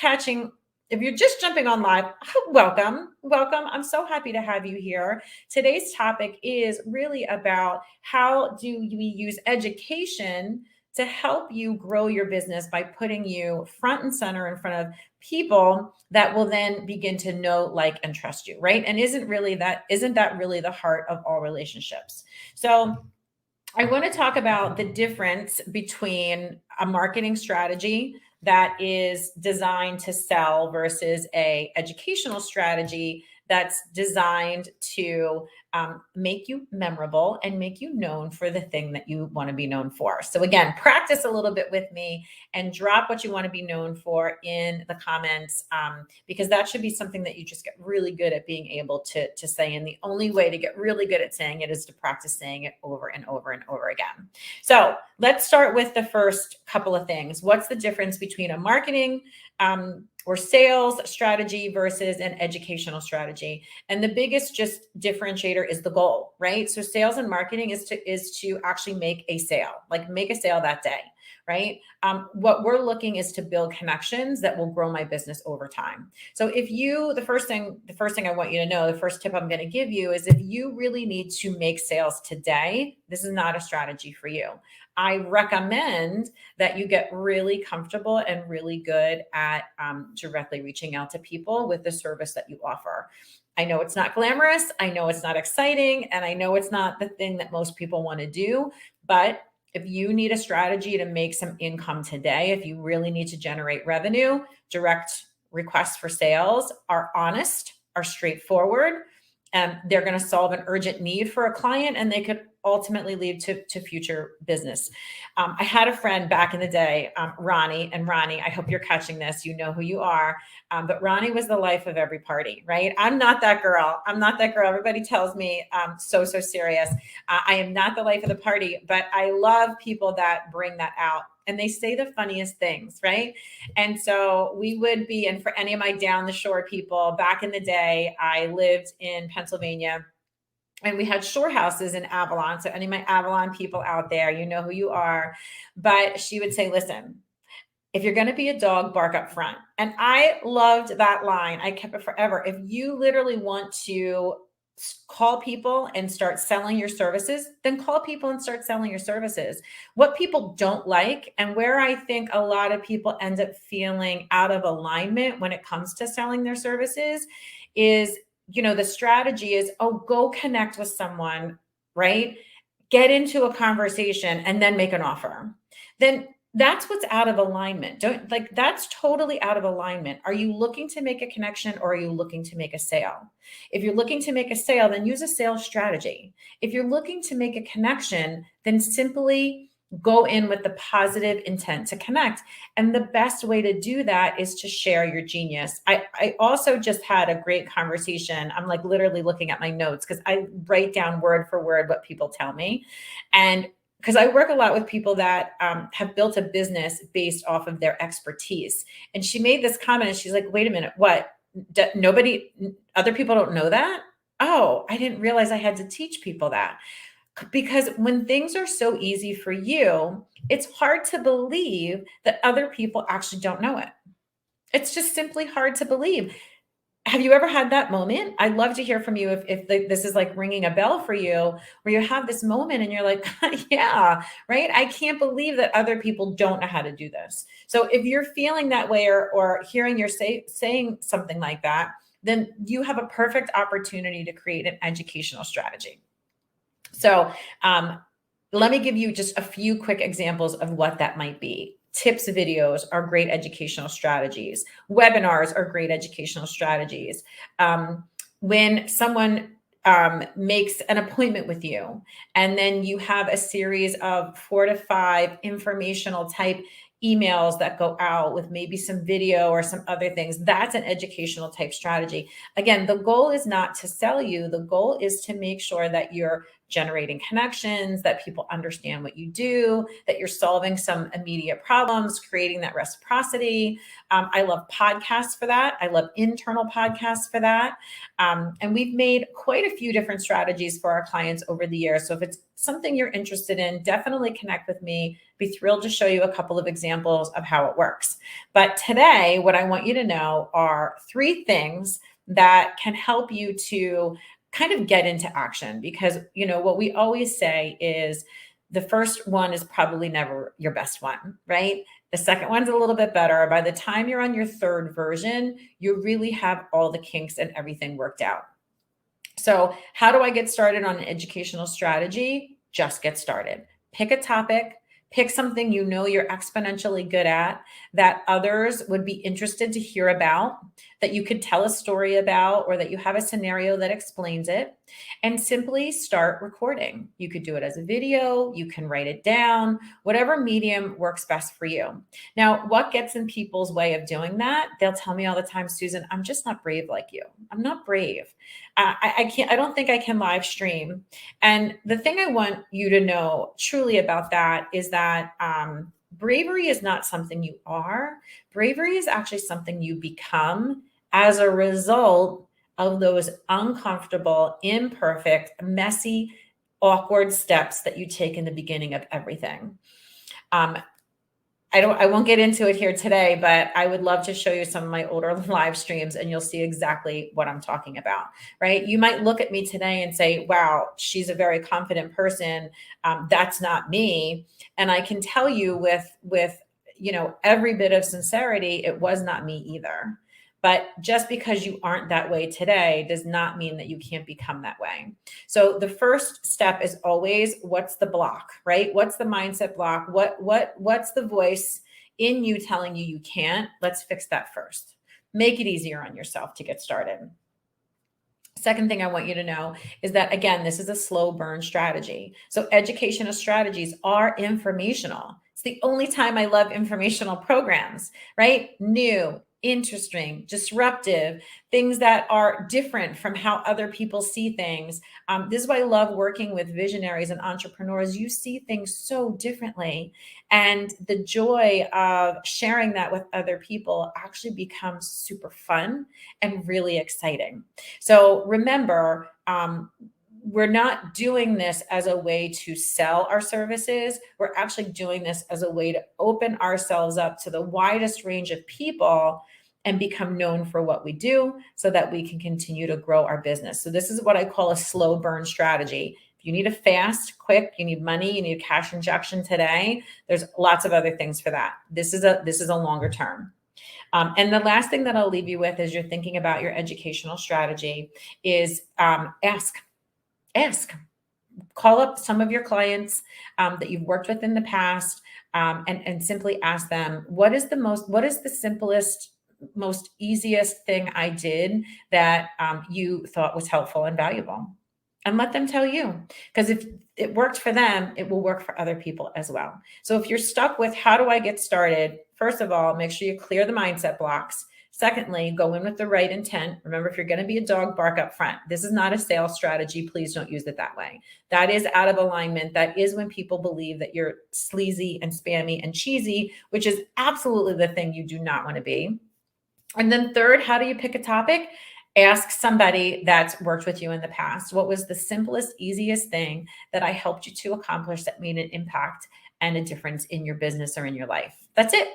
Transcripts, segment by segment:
if you're just jumping on live, welcome. I'm so happy to have you here. Today's topic is really about how do we use education to help you grow your business by putting you front and center in front of people that will then begin to know, like, and trust you, right? And isn't that really the heart of all relationships? So I want to talk about the difference between a marketing strategy that is designed to sell versus a educational strategy that's designed to make you memorable and make you known for the thing that you want to be known for. So again, practice a little bit with me and drop what you want to be known for in the comments, because that should be something that you just get really good at being able to say. And the only way to get really good at saying it is to practice saying it over and over and over again. So let's start with the first couple of things. What's the difference between a marketing or sales strategy versus an educational strategy? And the biggest just differentiator is the goal, right? So sales and marketing is to actually make a sale, like make a sale that day, right? What we're looking is to build connections that will grow my business over time. So the first thing I want you to know, the first tip I'm going to give you is, if you really need to make sales today, this is not a strategy for you. I recommend that you get really comfortable and really good at directly reaching out to people with the service that you offer. I know it's not glamorous. I know it's not exciting. And I know it's not the thing that most people want to do. But if you need a strategy to make some income today, if you really need to generate revenue, direct requests for sales are honest, are straightforward, and they're going to solve an urgent need for a client, and they could ultimately lead to future business. I had a friend back in the day, Ronnie, and Ronnie, I hope you're catching this. You know who you are. But Ronnie was the life of every party, right? I'm not that girl. Everybody tells me I'm so serious. I am not the life of the party, but I love people that bring that out. And they say the funniest things, right? And so we would be, and for any of my down the shore people, back in the day, I lived in Pennsylvania, and we had shore houses in Avalon. So any of my Avalon people out there, you know who you are. But she would say, listen, if you're going to be a dog, bark up front. And I loved that line. I kept it forever. If you literally want to call people and start selling your services, then call people and start selling your services. What people don't like, and where I think a lot of people end up feeling out of alignment when it comes to selling their services, is, the strategy is, go connect with someone, right? Get into a conversation and then make an offer. Then that's what's out of alignment. That's totally out of alignment. Are you looking to make a connection, or are you looking to make a sale? If you're looking to make a sale, then use a sales strategy. If you're looking to make a connection, then simply go in with the positive intent to connect. And the best way to do that is to share your genius. I also just had a great conversation. I'm like literally looking at my notes because I write down word for word what people tell me. And because I work a lot with people that have built a business based off of their expertise. And she made this comment, and she's like, wait a minute, what? Other people don't know that? Oh, I didn't realize I had to teach people that. Because when things are so easy for you, it's hard to believe that other people actually don't know it. It's just simply hard to believe. Have you ever had that moment? I'd love to hear from you if this is like ringing a bell for you, where you have this moment and you're like, yeah, right? I can't believe that other people don't know how to do this. So if you're feeling that way, or hearing you saying something like that, then you have a perfect opportunity to create an educational strategy. So let me give you just a few quick examples of what that might be. Tips videos are great educational strategies. Webinars are great educational strategies. When someone makes an appointment with you, and then you have a series of 4 to 5 informational type emails that go out with maybe some video or some other things, that's an educational type strategy. Again, the goal is not to sell you. The goal is to make sure that you're generating connections, that people understand what you do, that you're solving some immediate problems, creating that reciprocity. I love podcasts for that. I love internal podcasts for that. And we've made quite a few different strategies for our clients over the years. So if it's something you're interested in, definitely connect with me. Be thrilled to show you a couple of examples of how it works. But today, what I want you to know are 3 things that can help you to kind of get into action. Because, what we always say is the first one is probably never your best one, right? The second one's a little bit better. By the time you're on your 3rd version, you really have all the kinks and everything worked out. So, how do I get started on an educational strategy? Just get started. Pick a topic, pick something you're exponentially good at, that others would be interested to hear about, that you could tell a story about, or that you have a scenario that explains it, and simply start recording. You could do it as a video, you can write it down, whatever medium works best for you. Now, what gets in people's way of doing that? They'll tell me all the time, Susan, I'm just not brave like you. I'm not brave. I can't, I don't think I can live stream. And the thing I want you to know truly about that is that bravery is not something you are. Bravery is actually something you become as a result of those uncomfortable, imperfect, messy, awkward steps that you take in the beginning of everything. I won't get into it here today, but I would love to show you some of my older live streams and you'll see exactly what I'm talking about, right? You might look at me today and say, wow, she's a very confident person. That's not me. And I can tell you with every bit of sincerity, it was not me either. But just because you aren't that way today does not mean that you can't become that way. So the first step is always, what's the block, right? What's the mindset block? What's the voice in you telling you you can't? Let's fix that first. Make it easier on yourself to get started. Second thing I want you to know is that, again, this is a slow burn strategy. So educational strategies are informational. It's the only time I love informational programs, right? New, interesting, disruptive, things that are different from how other people see things. This is why I love working with visionaries and entrepreneurs. You see things so differently. And the joy of sharing that with other people actually becomes super fun and really exciting. So remember, we're not doing this as a way to sell our services. We're actually doing this as a way to open ourselves up to the widest range of people and become known for what we do so that we can continue to grow our business. So this is what I call a slow burn strategy. If you need a fast, quick, you need money, you need a cash injection today, there's lots of other things for that. This is a longer term. And the last thing that I'll leave you with as you're thinking about your educational strategy is ask. Call up some of your clients that you've worked with in the past and simply ask them, what is the simplest, most easiest thing I did that you thought was helpful and valuable? And let them tell you, because if it worked for them, it will work for other people as well. So if you're stuck with how do I get started, first of all, make sure you clear the mindset blocks. Secondly, go in with the right intent. Remember, if you're going to be a dog, bark up front. This is not a sales strategy. Please don't use it that way. That is out of alignment. That is when people believe that you're sleazy and spammy and cheesy, which is absolutely the thing you do not want to be. And then third, how do you pick a topic? Ask somebody that's worked with you in the past. What was the simplest, easiest thing that I helped you to accomplish that made an impact and a difference in your business or in your life? That's it.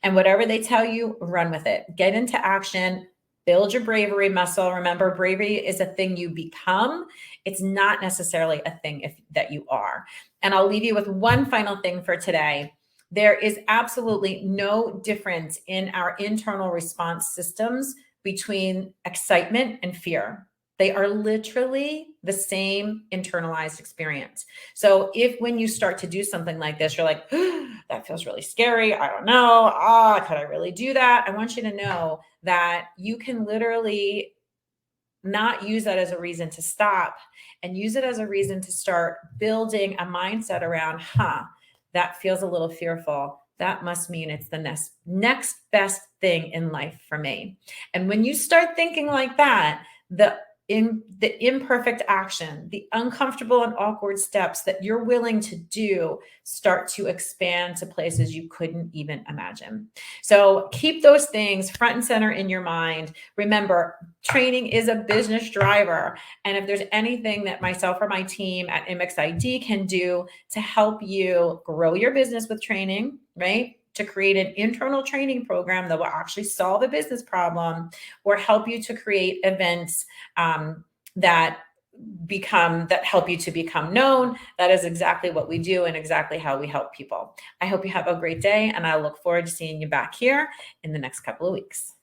And whatever they tell you, run with it. Get into action. Build your bravery muscle. Remember, bravery is a thing you become. It's not necessarily a thing that you are. And I'll leave you with one final thing for today. There is absolutely no difference in our internal response systems between excitement and fear. They are literally the same internalized experience. So if when you start to do something like this, you're like, that feels really scary. I don't know. Could I really do that? I want you to know that you can literally not use that as a reason to stop and use it as a reason to start building a mindset around, that feels a little fearful. That must mean it's the next best thing in life for me. And when you start thinking like that, the in the imperfect action, the uncomfortable and awkward steps that you're willing to do start to expand to places you couldn't even imagine. So keep those things front and center in your mind. Remember, training is a business driver. And if there's anything that myself or my team at MXID can do to help you grow your business with training, right? To create an internal training program that will actually solve a business problem or help you to create events that help you to become known. That is exactly what we do and exactly how we help people. I hope you have a great day, and I look forward to seeing you back here in the next couple of weeks.